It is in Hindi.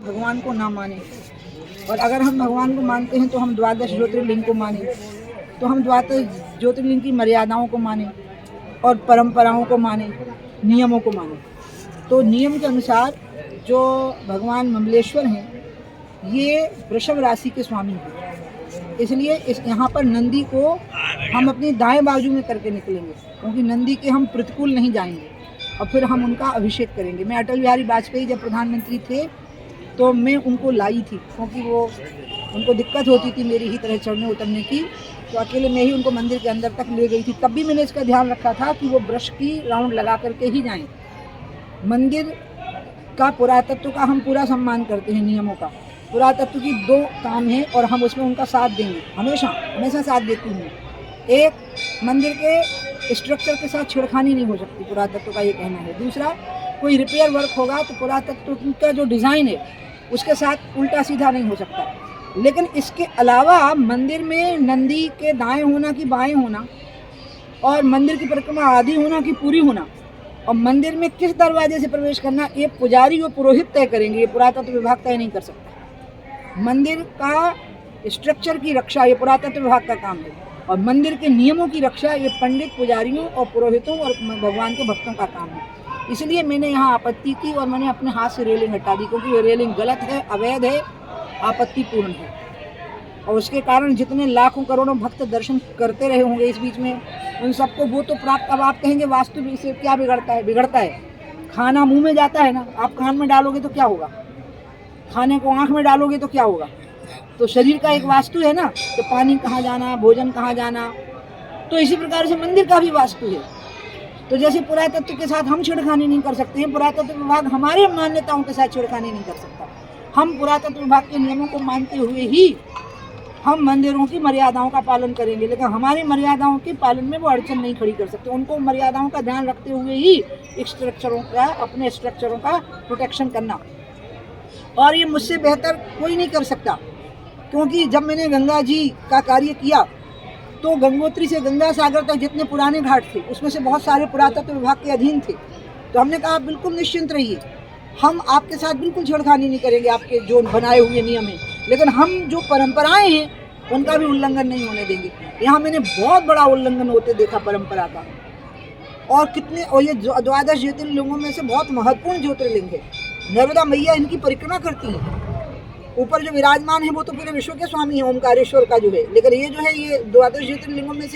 भगवान को ना माने, और अगर हम भगवान को मानते हैं तो हम द्वादश ज्योतिर्लिंग को माने, तो हम द्वादश ज्योतिर्लिंग की मर्यादाओं को माने और परंपराओं को माने, नियमों को माने। तो नियम के अनुसार जो भगवान ममलेश्वर हैं ये वृषभ राशि के स्वामी हैं, इसलिए यहाँ पर नंदी को हम अपनी दाएं बाजू में करके निकलेंगे, क्योंकि नंदी के हम प्रतिकूल नहीं जाएंगे और फिर हम उनका अभिषेक करेंगे। मैं अटल बिहारी वाजपेयी जब प्रधानमंत्री थे तो मैं उनको लाई थी, क्योंकि वो उनको दिक्कत होती थी मेरी ही तरह चढ़ने उतरने की, तो अकेले मैं ही उनको मंदिर के अंदर तक ले गई थी। तब भी मैंने इसका ध्यान रखा था कि वो ब्रश की राउंड लगा करके ही जाएं। मंदिर का पुरातत्व का हम पूरा सम्मान करते हैं, नियमों का। पुरातत्व की दो काम है और हम उसमें उनका साथ देंगे, हमेशा हमेशा साथ देती हूँ। एक, मंदिर के स्ट्रक्चर के साथ छेड़खानी नहीं हो सकती, पुरातत्व का ये कहना है। दूसरा, कोई रिपेयर वर्क होगा तो पुरातत्व का जो डिज़ाइन है उसके साथ उल्टा सीधा नहीं हो सकता। लेकिन इसके अलावा मंदिर में नंदी के दाएं होना कि बाएं होना, और मंदिर की परिक्रमा आधी होना कि पूरी होना, और मंदिर में किस दरवाजे से प्रवेश करना, ये पुजारी और पुरोहित तय करेंगे, ये पुरातत्व विभाग तय नहीं कर सकता। मंदिर का स्ट्रक्चर की रक्षा ये पुरातत्व विभाग का काम है, और मंदिर के नियमों की रक्षा ये पंडित, पुजारियों और पुरोहितों और भगवान के भक्तों का काम है। इसलिए मैंने यहाँ आपत्ति की और मैंने अपने हाथ से रेलिंग हटा दी, क्योंकि ये रेलिंग गलत है, अवैध है, आपत्तिपूर्ण है, और उसके कारण जितने लाखों करोड़ों भक्त दर्शन करते रहे होंगे इस बीच में, उन सबको वो तो प्राप्त। अब आप कहेंगे वास्तु से क्या बिगड़ता है? बिगड़ता है, खाना मुंह में जाता है ना, आप कान में डालोगे तो क्या होगा, खाने को आँख में डालोगे तो क्या होगा। तो शरीर का एक वास्तु है ना, तो पानी कहाँ जाना, भोजन कहाँ जाना, तो इसी प्रकार से मंदिर का भी वास्तु है। तो जैसे पुरातत्व के साथ हम छेड़खानी नहीं कर सकते हैं, पुरातत्व विभाग हमारे मान्यताओं के साथ छेड़खानी नहीं कर सकता। हम पुरातत्व विभाग के नियमों को मानते हुए ही हम मंदिरों की मर्यादाओं का पालन करेंगे, लेकिन हमारी मर्यादाओं के पालन में वो अड़चन नहीं खड़ी कर सकते। उनको मर्यादाओं का ध्यान रखते हुए ही स्ट्रक्चरों का, अपने स्ट्रक्चरों का प्रोटेक्शन करना, और ये मुझसे बेहतर कोई नहीं कर सकता। क्योंकि जब मैंने गंगा जी का कार्य किया तो गंगोत्री से गंगा सागर तक जितने पुराने घाट थे उसमें से बहुत सारे पुरातत्व विभाग के अधीन थे। तो हमने कहा बिल्कुल निश्चिंत रहिए, हम आपके साथ बिल्कुल छेड़खानी नहीं करेंगे, आपके जो बनाए हुए नियम हैं, लेकिन हम जो परंपराएं हैं उनका भी उल्लंघन नहीं होने देंगे। यहाँ मैंने बहुत बड़ा उल्लंघन होते देखा परंपरा का, और कितने, और ये द्वादश ज्योतिर्लिंगों में से बहुत महत्वपूर्ण ज्योतिर्लिंग है। नर्मदा मैया इनकी परिक्रमा करती है, ऊपर जो विराजमान है वो तो पूरे विश्व के स्वामी है, ओमकारेश्वर का जो है, लेकिन ये जो है ये द्वादश ज्योतिर्लिंगों में से